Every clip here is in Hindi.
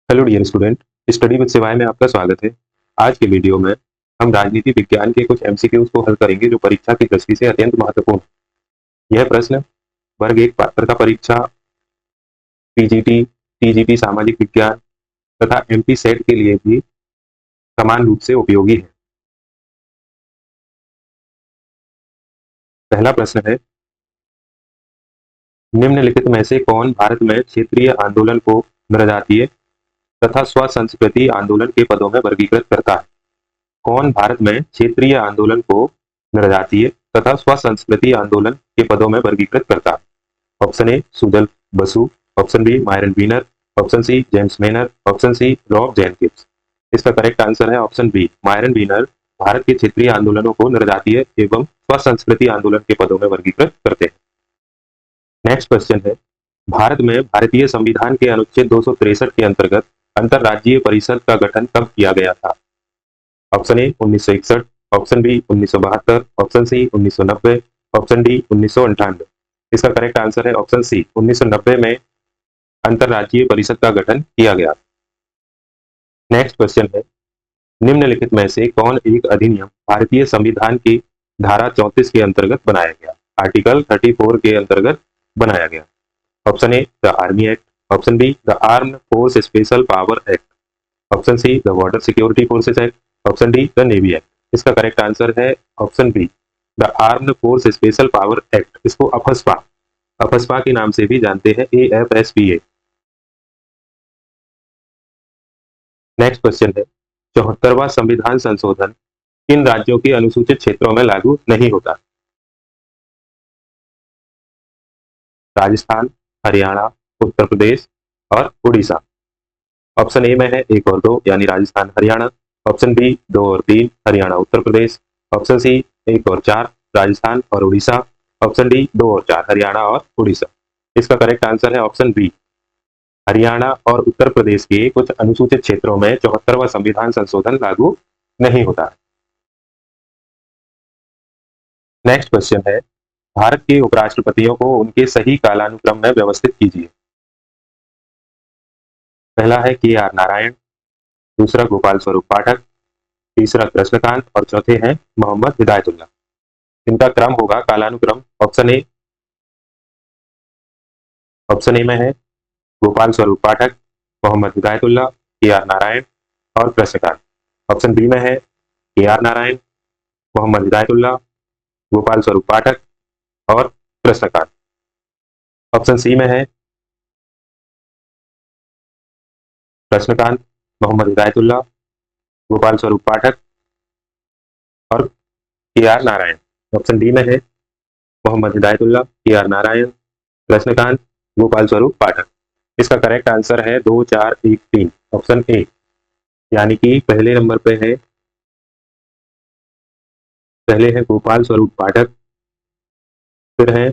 Hello dear student, study with Shivay में आपका स्वागत है। आज के वीडियो में हम राजनीति विज्ञान के कुछ एमसीक्यूज को हल करेंगे जो परीक्षा की दृष्टि से अत्यंत महत्वपूर्ण है। यह प्रश्न वर्ग एक पात्रता परीक्षा, पीजीटी, टीजीटी सामाजिक विज्ञान तथा एमपी सेट के लिए भी समान रूप से उपयोगी है। पहला प्रश्न है, निम्नलिखित में से कौन भारत में क्षेत्रीय आंदोलन को नृजातीय तथा स्व संस्कृति आंदोलन के पदों में वर्गीकृत करता है? कौन भारत में क्षेत्रीय आंदोलन को नृजातीय तथा स्व संस्कृति आंदोलन के पदों में वर्गीकृत करता है? Option A Sujal Basu, option B Myron Weiner, option C James Manor, option C Rob Jenkins. इसका करेक्ट आंसर है option B Myron Weiner. Bharat के क्षेत्रीय आंदोलनों को नृजातीय एवं स्व संस्कृति आंदोलन के पदों में वर्गीकृत करते हैं। नेक्स्ट क्वेश्चन है, भारत में भारतीय संविधान के अनुच्छेद 263 के अंतर्गत अंतरराज्यीय परिषद का गठन कब किया गया था? Option A 1961, option B 1972, option C 1990, option D 1998। इसका करेक्ट आंसर है ऑप्शन सी 1990 में अंतरराज्यीय परिषद का गठन किया गया। नेक्स्ट क्वेश्चन है, निम्नलिखित में से कौन एक अधिनियम भारतीय संविधान की धारा 34 के अंतर्गत बनाया गया? आर्टिकल 34 के अंतर्गत बनाया गया। Option A the army act, option be the armed force special power act, option see the border security forces act, option D the navy act. इसका करेक्ट आंसर है option be the armed force special power act. इसको अफस्पा के नाम से भी जानते हैं, AFSPA। नेक्स्ट क्वेश्चन है, 74वां संविधान संशोधन किन राज्यों के अनुसूचित क्षेत्रों में लागू नहीं होता? राजस्थान, हरियाणा, उत्तर प्रदेश और उड़ीसा। ऑप्शन ए में है 1 और 2 यानी राजस्थान हरियाणा, ऑप्शन बी 2 और 3 हरियाणा उत्तर प्रदेश, ऑप्शन सी 1 और 4 राजस्थान और उड़ीसा, ऑप्शन डी 2 और 4 हरियाणा और उड़ीसा। इसका करेक्ट आंसर है ऑप्शन बी हरियाणा और उत्तर प्रदेश के कुछ अनुसूचित क्षेत्रों में 74वां संविधान संशोधन लागू नहीं होता है। नेक्स्ट क्वेश्चन है, भारत के उपराष्ट्रपतियों को उनके सही कालानुक्रम में व्यवस्थित कीजिए। पहला है KR नारायण, दूसरा गोपाल स्वरूप पाठक, तीसरा कृष्णकांत और चौथे हैं मोहम्मद हिदायतुल्लाह। इनका क्रम होगा कालानुक्रम ऑप्शन ए में है गोपाल स्वरूप पाठक, मोहम्मद हिदायतुल्लाह, KR नारायण और कृष्णकांत। ऑप्शन बी में है KR नारायण, मोहम्मद हिदायतुल्लाह, गोपाल स्वरूप पाठक और कृष्णकांत। ऑप्शन सी में है कृष्णकांत, मोहम्मद हिदायतुल्लाह, गोपाल स्वरूप पाठक और KR नारायण। ऑप्शन डी में है मोहम्मद हिदायतुल्लाह, KR नारायण, कृष्णकांत, गोपाल स्वरूप पाठक। इसका करेक्ट आंसर है 2 4 1 3 ऑप्शन ए, यानी कि पहले नंबर पे है गोपाल स्वरूप पाठक, फिर है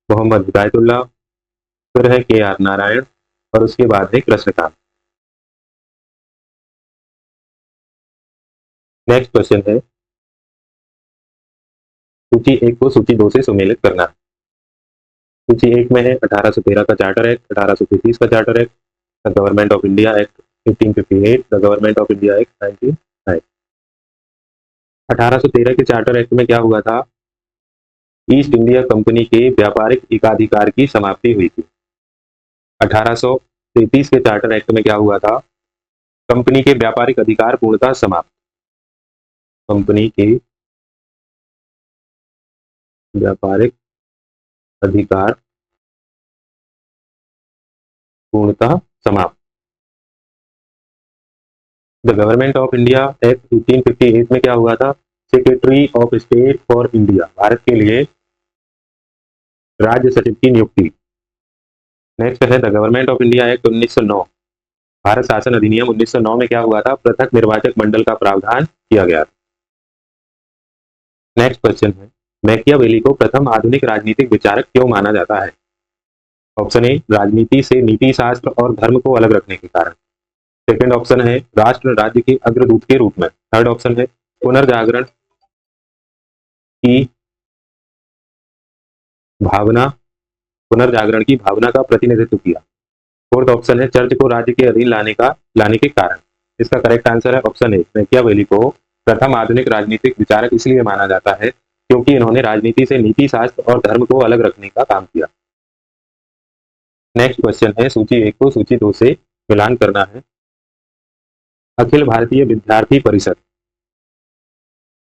मोहम्मद हिदायतुल्लाह, फिर है KR नारायण और उसके बाद है कृष्णकांत। नेक्स्ट क्वेश्चन है, सूची 1 को सूची 2 से सुमेलित करना। सूची 1 में है 1813 का चार्टर एक्ट, 1833 का charter act, the government of India act 1858, the government of India act 1909। 1813 के चार्टर एक्ट में क्या हुआ था? ईस्ट इंडिया कंपनी के व्यापारिक एकाधिकार की समाप्ति हुई थी। 1833 के चार्टर एक्ट में क्या हुआ था? कंपनी के व्यापारिक अधिकार पूर्णतः समाप्त। कंपनी के व्यापारिक अधिकार पूर्णतः समाप्त। The government of India act 1858 में क्या हुआ था? Secretary of state for India, Bharat के लिए राज्य सचिव की नियुक्ति। नेक्स्ट है the government of India act 1909, Bharat शासन अधिनियम 1909 में क्या हुआ था? पृथक निर्वाचक मंडल का प्रावधान किया गया था। नेक्स्ट क्वेश्चन है, मैकियावेली को प्रथम आधुनिक राजनीतिक विचारक क्यों माना जाता है? ऑप्शन ए राजनीति से नीति शास्त्र और धर्म को अलग रखने के कारण, सेकंड ऑप्शन है राष्ट्र राज्य के अग्रदूत के रूप में, थर्ड ऑप्शन है पुनर्जागरण की भावना का प्रतिनिधित्व किया, फोर्थ ऑप्शन है चर्च को राज्य के अधीन लाने का लाने के कारण। इसका करेक्ट आंसर है ऑप्शन ए, मैकियावेली को प्रथम आधुनिक राजनीतिक विचारक इसलिए माना जाता है क्योंकि इन्होंने राजनीति से नीति शास्त्र और धर्म को अलग रखने का काम किया। नेक्स्ट क्वेश्चन है, सूची 1 को सूची 2 से मिलान करना है। अखिल भारतीय विद्यार्थी परिषद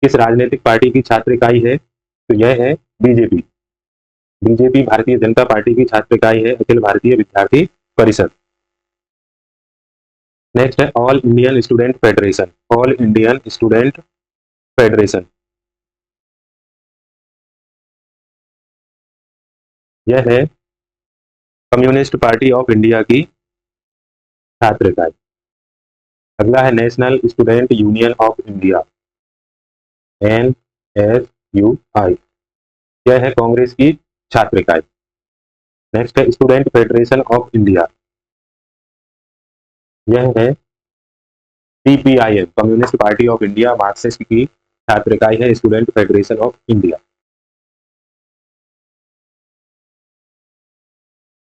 किस राजनीतिक पार्टी की छात्र इकाई है? तो यह है BJP. BJP Bharatiya Janata party की छात्र इकाई है अखिल भारतीय विद्यार्थी परिषद। नेक्स्ट है all Indian student federation. All Indian student federation यह है कम्युनिस्ट पार्टी ऑफ इंडिया की छात्र इकाई। अगला है national student union of India, NSUI, यह है कांग्रेस की छात्र इकाई। नेक्स्ट है स्टूडेंट फेडरेशन ऑफ इंडिया, यह है CPIM, communist party of India, Marxist की छात्र इकाई है student federation of India.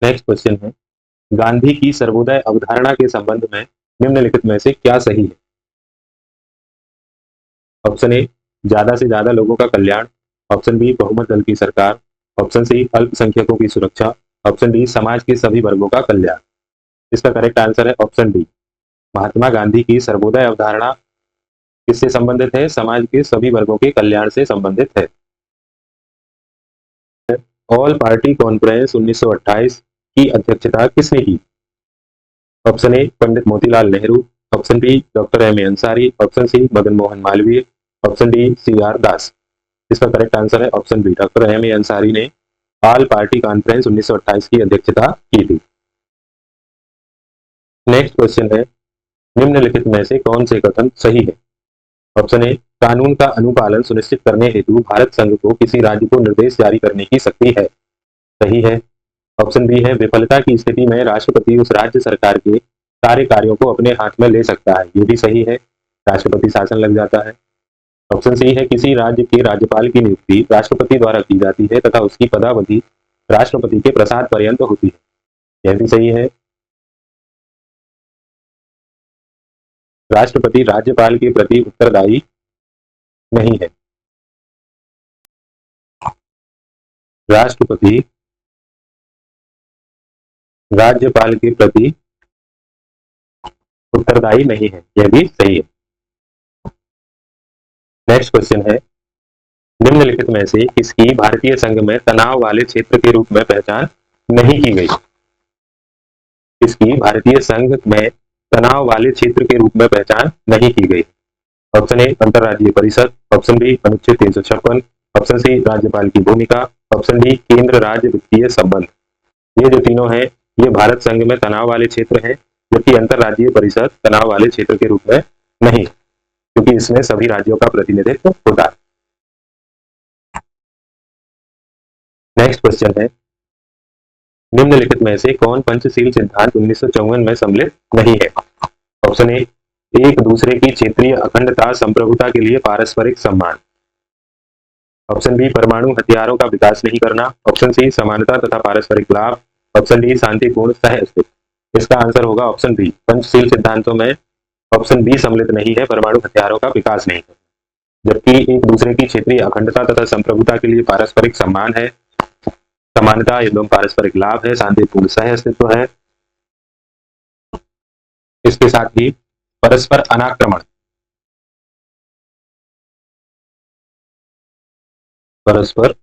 Next question है, गांधी की सर्वोदय अवधारणा के संबंध में निम्नलिखित में से क्या सही है? ऑप्शन ए, ज्यादा से ज्यादा लोगों का कल्याण। ऑप्शन बी, बहुमत दल की सरकार। ऑप्शन सी, अल्पसंख्यकों की सुरक्षा। ऑप्शन डी, समाज के सभी वर्गों का कल्याण। इसका करेक्ट आंसर है ऑप्शन डी, महात्मा गांधी की सर्वोदय अवधारणा किससे संबंधित है? समाज के सभी वर्गों के कल्याण से संबंधित है। ऑल पार्टी कॉन्फ्रेंस 1928 की अध्यक्षता किसने की? Option A, Pandit Motilal Nehru. Option B, doctor M A Ansari. Option C, Madan Mohan Malviya. Option D, CR Das. इसका करेक्ट आंसर है option B, doctor M A Ansari ने ऑल पार्टी कॉन्फ्रेंस 1928 की अध्यक्षता की थी। नेक्स्ट क्वेश्चन है, निम्नलिखित में से कौन से कथन सही है? ऑप्शन ए, कानून का अनुपालन सुनिश्चित करने हेतु भारत संघ को किसी राज्य को निर्देश जारी करने की शक्ति है, सही है। ऑप्शन बी है, विफलता की स्थिति में राष्ट्रपति उस राज्य सरकार के सारे कार्यों को अपने हाथ में ले सकता है, ये भी सही है, राष्ट्रपति शासन लग जाता है। ऑप्शन सी है, किसी राज्य के राज्यपाल की नियुक्ति राष्ट्रपति द्वारा की जाती है तथा उसकी पदावधि राष्ट्रपति के प्रसाद पर्यंत होती है, यह भी सही है। राष्ट्रपति राज्यपाल के प्रति उत्तरदायी नहीं है। राष्ट्रपति राज्यपाल के प्रति उत्तरदायी नहीं है, यह भी सही है। नेक्स्ट क्वेश्चन है, निम्नलिखित में से किसकी भारतीय संघ में तनाव वाले क्षेत्र के रूप में पहचान नहीं की गई? किसकी भारतीय संघ में तनाव वाले क्षेत्र के रूप में पहचान नहीं की गई? ऑप्शन ए, अंतरराज्यीय परिषद। ऑप्शन बी, अनुच्छेद 356। ऑप्शन सी, राज्यपाल की भूमिका। ऑप्शन डी, केंद्र राज्य वित्तीय संबंध। ये जो तीनों हैं ये भारत संघ में तनाव वाले क्षेत्र हैं, जबकि अंतरराज्यीय परिषद तनाव वाले क्षेत्र के रूप में नहीं, क्योंकि इसमें सभी राज्यों का प्रतिनिधित्व होता है। नेक्स्ट क्वेश्चन है, निम्नलिखित में से कौन पंचशील सिद्धांत 1954 में सम्मिलित नहीं है? ऑप्शन ए, एक दूसरे की क्षेत्रीय अखंडता संप्रभुता के लिए पारस्परिक सम्मान। ऑप्शन बी, परमाणु हथियारों का विकास नहीं करना। ऑप्शन सी, समानता तथा पारस्परिक लाभ। ऑप्शन डी, शांतिपूर्ण सह अस्तित्व। इसका आंसर होगा ऑप्शन बी, पंचशील सिद्धांतों में ऑप्शन बी सम्मिलित नहीं है, परमाणु हथियारों का विकास नहीं करना। जबकि एक दूसरे की क्षेत्रीय अखंडता तथा संप्रभुता के लिए पारस्परिक सम्मान है, समानता एवं पारस्परिक लाभ है, शांतिपूर्ण सह अस्तित्व है, इसके साथ ही परस्पर अनाक्रमण, परस्पर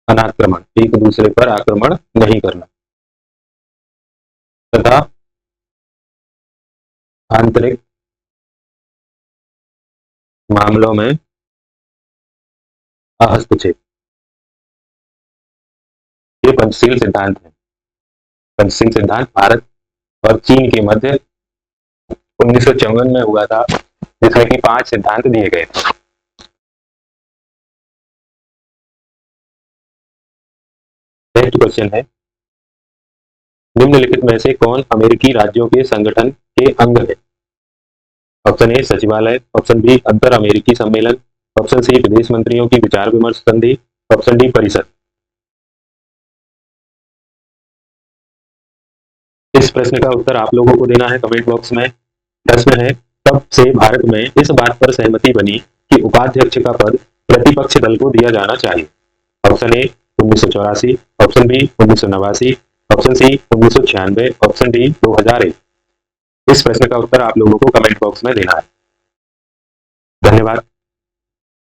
अनाक्रमण, एक दूसरे पर आक्रमण नहीं करना, तथा आंतरिक मामलों में हस्तक्षेप, ये पंचशील सिद्धांत है। पंचशील सिद्धांत भारत और चीन के मध्य 1954 में हुआ था, जिसमें कि 5 सिद्धांत दिए गए थे। नेक्स्ट क्वेश्चन है, निम्नलिखित में से कौन अमेरिकी राज्यों के संगठन के अंग है? ऑप्शन ए, सचिवालय। ऑप्शन बी, अंतर अमेरिकी सम्मेलन। ऑप्शन सी, विदेश मंत्रियों की विचार विमर्श संधि। ऑप्शन डी, परिषद। इस प्रश्न का उत्तर आप लोगों को देना है कमेंट बॉक्स में। प्रश्न है, कब से भारत में इस बात पर सहमति बनी कि उपाध्यक्ष का पद प्रतिपक्ष दल को दिया जाना चाहिए? Option A 1984, option B 1989, option C 1996, option D 2001। इस प्रश्न का उत्तर आप लोगों को कमेंट बॉक्स में देना है। धन्यवाद।